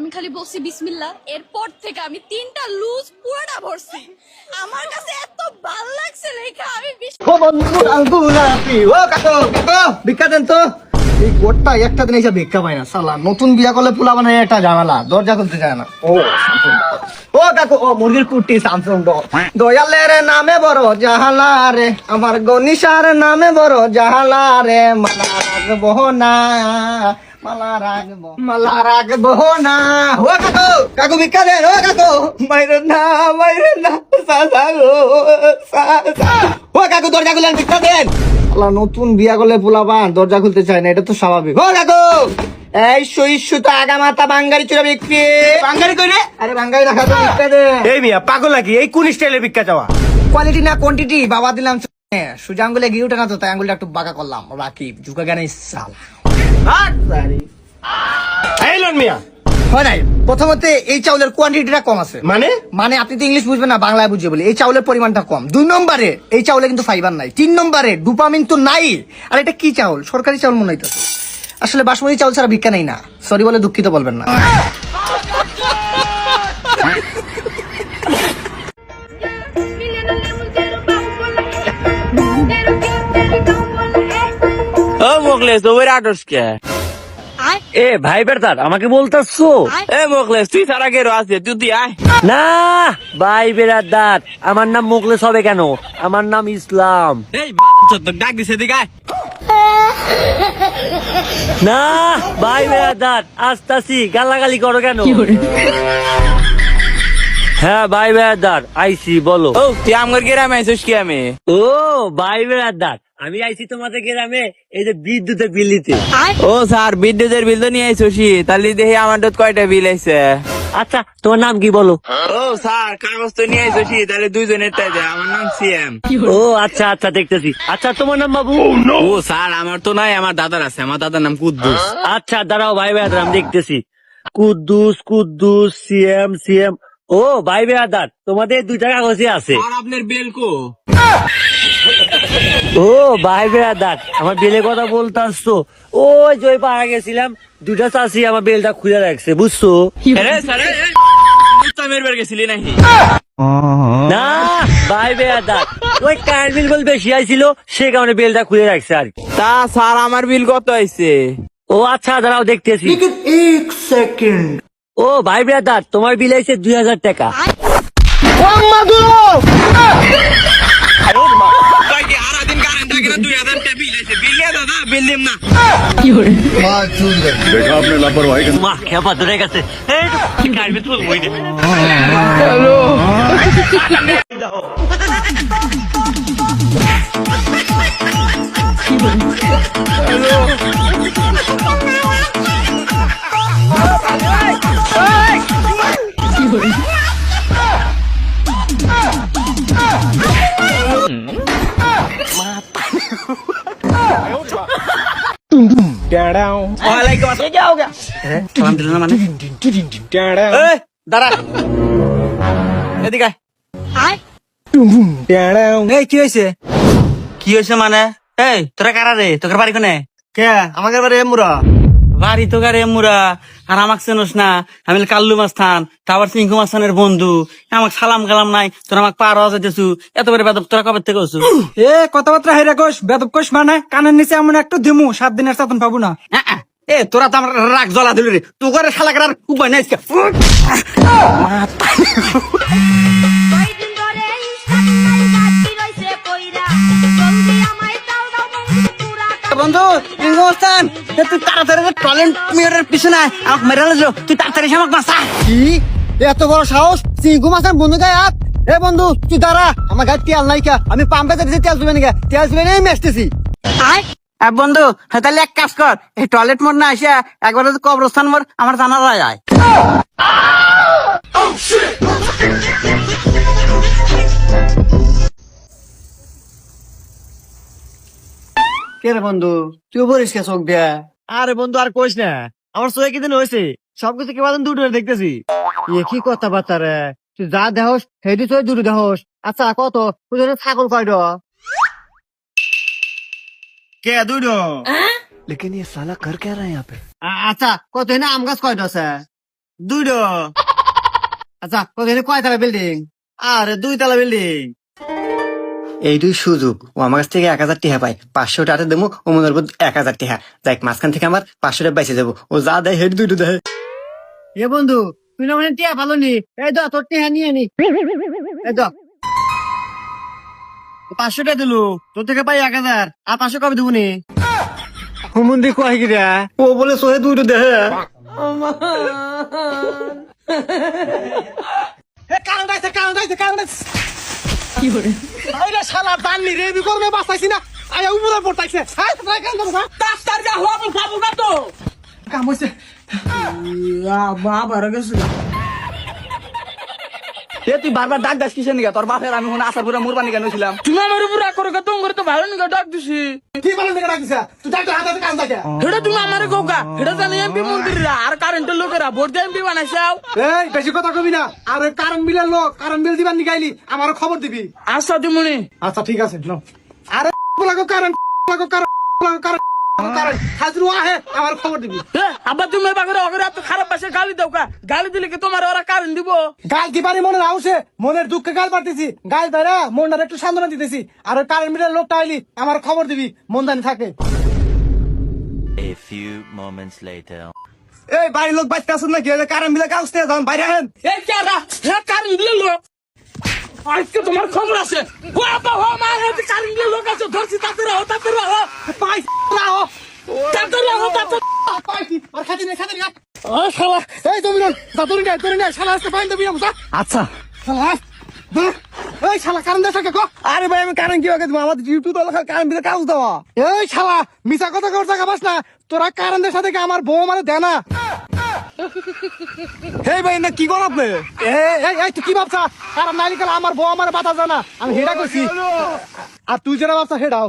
আমি খালি বলছি বিসমিল্লাহ, এরপর থেকে আমি 3টা লুজ পুরোটা ভরছি। আমার কাছে এত ভালো লাগছে লেখা আমি ও বন্ধু আলগুলাপি ও কাকু কাকু ভিক্ষা দেন তো। এই গোটটা একটা দিন এসে ভিক্ষা পায় না সালা, নতুন বিয়া করলে পোলা বানায় একটা ঝামেলা, দরজা খুলতে চায় না। ও ও কাকু ও মুরগির কুটি স্যামসুং দয়ালের নামে বড় জাহালা রে, আমার গনিশার নামে বড় জাহালা রে, মালা রাখবো না মালা রাখবো না। ও কাকু কাকু ভিক্ষা দেন ও কাকু, মাইরেন না সাসা গো সাসা। ও কাকু দরজা খুলেন ভিক্ষা দেন। আল্লাহ নতুন বিয়া করলে পোলাপান দরজা খুলতে চায় না, এটা তো স্বাভাবিক। ও কাকু এই সইসু তো আগা মাথা বাঙ্গারি চুরা বিক্রি। বাঙ্গারি কই রে? আরে বাঙ্গারি রাখা তো ভিক্ষা দে। এই মিয়া পাগল নাকি? এই কোন স্টাইলের ভিক্ষা চাওয়া? কোয়ালিটি না কোয়ান্টিটি বাবা দিলাম। সোজা আঙ্গুলে গিয়ে উঠে না তো, তাই আঙ্গুলটা একটু বাঁকা করলাম। রাকিব ঝুঁকা জ্ঞানে সাল এই লন মিয়া হয় নাই। প্রথমত এই চাউলের কোয়ান্টিটিটা কম আছে। মানে আপনি তো ইংলিশ বুঝবেন না, বাংলায় বুঝিয়ে বলি। এই চাউলের পরিমাণটা কম। 2 নম্বরে এই চাউলে কিন্তু ফাইবার নাই। 3 নম্বরে ডোপামিন তো নাই। আর এটা কি চাউল? সরকারি চাউল মনে হইতেছে। আসলে বাসমতি চাউল ছাড়া ভিক্ষা নেই না। সরি বলে দুঃখিত বলবেন না। ও মোকলেস ওই আটস কে? এ ভাই বেরতার আমাকে বলতাছো? এ মোকলেস তুই সারা গেরো আছে, তুই আয় না। ভাই বেরাদার আমার নাম মোকলেস হবে কেন? আমার নাম ইসলাম। এই ডাক দিছে দিকে আয়। না ভাই বেরাদার আসতাছি, গালাগালি করো কেন? হ্যাঁ ভাই বেরাদার আইসি, বলো। ও তুই আমার গ্রামে আইছিস কি? আমি ও ভাই বেরাদার আমি আইছি তোমাদের গ্রামে এই যে বিদ্যুতের বিল দিতে। ও স্যার বিদ্যুতের বিল তো নিয়ে আইসি, তাহলে দেখি আমার তো কয়টা বিল আইছে। আচ্ছা তোমার নাম কি বলো? ও স্যার কাগজ তো নিয়ে আইসি, তাহলে দুইজনের তাই দেয়। আমার নাম সিএম। ও আচ্ছা আচ্ছা দেখতেছি। আচ্ছা তোমার নাম বাবু? ও স্যার আমার তো নাই, আমার দাদার আছে। আমার দাদার নাম কুদ্দুস। আচ্ছা দাঁড়াও ভাই বেরাদার আমি দেখতেছি। Kuddus Kuddus CM CM. ও ভাই বেরাদার তোমাদের 2টা কাগজই আছে। আর আপনার বেল কো? ও ভাই বেরাদার আমার বেলের কথা বলতাছো? ওই যে পাড়া গেছিলাম, 2টা চাষি আমার বেলটা খুলে রাখছে, বুঝছো? গেছিলি নাকি? না ভাই বেরাদার ওই কারেন্ট বিল বল বেশি আইছিল, সে কারণে বেলটা খুলে রাখছে আর কি। তা স্যার আমার বিল কত আইছে? ও আচ্ছা দাঁড়াও দেখতেছি। 1 সেকেন্ড। ও ভাই বেরাদার তোমার বিল আইছে 2000 টাকা। देखा आपने लापरवाही का মা খেপা ধরে গেছে। দাঁড়া এদিকে আয়। এই কি হয়েছে? কি হয়েছে মানে? এই তোরা কারা রে? তোর বাড়ি কোনে? কে আমাকে এবারে মুরা বাড়ি তো গারে মুরা। আর আমাকে চেনোস না? আমি কাল্লু মাস্তান, তারপর সিংহু মাস্তানের বন্ধু। আমাকে সালাম কালাম নাই, তোর আমাকে পার হওয়া যেতেছু। এত করে বেদব তোরা কবে থেকে হচ্ছু? এ কথাবার্তা হেরে কোষ বেদব কোষ মানে কানের নিচে এমন একটু দিমু 7 দিনের চাতন পাবো না। এ তোরা তো আমার রাগ জ্বলা দিল রে। তুই করে শালা করার উপায় নাই। কয়দিন ধরে ইনস্টাগ্রামে গাছি রইছে কইরা, জলদি আমায় দাও দাও বন্ধু পুরা। বন্ধু সিংহস্থান তুই তাড়াতাড়ি ট্যালেন্ট মিররের পিছনে আয়, আমাকে মেরে লো। তুই তাড়াতাড়ি আমাকে বাঁচা। কি এত বড় সাহস? সিংহু মাছের বন্ধু গায়ে হাত? এ বন্ধু তুই দাঁড়া, আমার গায়ে তেল নাই কা, আমি পাম্পে যাচ্ছি তেল তুলে নিয়ে, তেল তুলে নিয়ে আমি আসতেছি। বন্ধু তাহলে এক কাজ কর, এই টয়লেট মোড় না আসিয়া একবার কবরস্থান মোড় আমার জানা যায়। কে রে বন্ধু তুই বলিস কে চোখ দিয়া? আরে বন্ধু আর কইস না, আমার চোখে কি দিন হয়েছে? সবকিছু কেমন দুটো দেখতেছি। এ কি কথাবার্তা রে? তুই যা দেহস হেডি তুই দূরে দেহস। আচ্ছা কত তুই ছাগল কয়ড? কে দুটো? আচ্ছা কত না আম গাছ কয়টা আছে? দুইটো। আচ্ছা ওখানে কয়তলা বিল্ডিং? আরে 2 তলা বিল্ডিং। এইটুই সুযোগ, ও আমার কাছ থেকে 1000 টাকা পায়, 500 টাকা দেবো, ও মনে করবো 1000 টাকা, দেখ মাঝখান থেকে আমার 500 টাকা বেঁচে যাবো, ও যা দেয় হেড দুইটো দেয়। এ বন্ধু তুই না মানে টিয়া ভালো নি, এই তো তোর টিয়া নিয়ে নি, এই তো 500 টাকা দিলু, তোর থেকে পাই 1000, আর 500 কবে দেবো নি? হুমুন্দি কয় কি রে? ও বলে সোহে দুইটো দেহে। শালা বানলি রে, বিকর্মে বাঁচাইছি না, আয়া উপরে পড়তাইছে, ডাক্তার যা হওয়া খাবো না তো। কাম হইছে। এ তুই বারবার ডাক দাস কিসের নিগা? তোর বাপের আমি মনে আসার পুরা মুরবানি কেন ছিলাম? তুমি আমার উপর রাগ করো, তোমার তো ভালো নিগা ডাক দিছি। কি বলেন দেখা ডাকিছে? তুই ডাক্তার হাতে কাম থাকে। হেটা তুমি আমারে কোকা, হেটা জানি এমপি মন্ত্রীরা আর কারেন্টের লোকেরা ভোট দিয়ে এমপি বানাইছাও। এই বেশি কথা কবি না, আর ওই কারেন্ট বিলের লোক, কারেন্ট বিল দিবার নিগাইলি আমারও খবর দিবি। আচ্ছা দিমুনি। আচ্ছা ঠিক আছে, নাও। আরে লাগো কারেন্ট, লাগো কারেন্ট, লাগো কারেন্ট, কারেন্ট হাজরু আহে, আমার খবর দিবি। আবার তুমি বাগরে অগরে এত খারাপ পাশে গালি দাও কা? গালি দিলে কি তোমার ওরা কারেন্ট দিব? গাল দিবারি মনে রাউছে, মনের দুঃখে গাল পারতেছি, গাল দাঁড়া মনটার একটু সান্ত্বনা দিতেছি, আর ওই কারেন্ট বিলের লোকটা আইলি আমার খবর দিবি, মন জানি থাকে। A few moments later. এই বাড়ির লোক বাইতে আসুন নাকি? কারেন্ট বিলের কাগজ দিয়ে যান, বাইরে আহেন। এই কারা? হ্যাঁ কারেন্ট দিলে লোক। আজকে তোমার খবর আছে। ও আপা ও মা হাতে কারেন্ট দিলে লোক আছে, ধরছি তাতে রাও, তাতে রাও। পাই রাও, তাতে রাও, তাতে। পাইছি আর খাতি নেই, খাতি নেই। ও শালা, এই তুমি দাদুরি নাই, শালা আসতে পাইন দেবি না। আচ্ছা। শালা এই শালা কারেন্ট দেয় থাকে। আরে ভাই আমি কারেন্ট কিভাবে দেবো? আমাদের ইউটিউব কারেন্ট বিলে কাগজ দেওয়া। এই শালা মিছা কথা করছে কাবাস না, তোরা কারেন্টের সাথে আমার বউ মানে দেয় না। এই ভাই না কি কর আপনি? এই তুই কি ভাবছা? কারণ নাইলে কাল আমার বউ আমার বাতা জানা, আমি হেডা করছি, আর তুই যেটা ভাবছা হেডাও।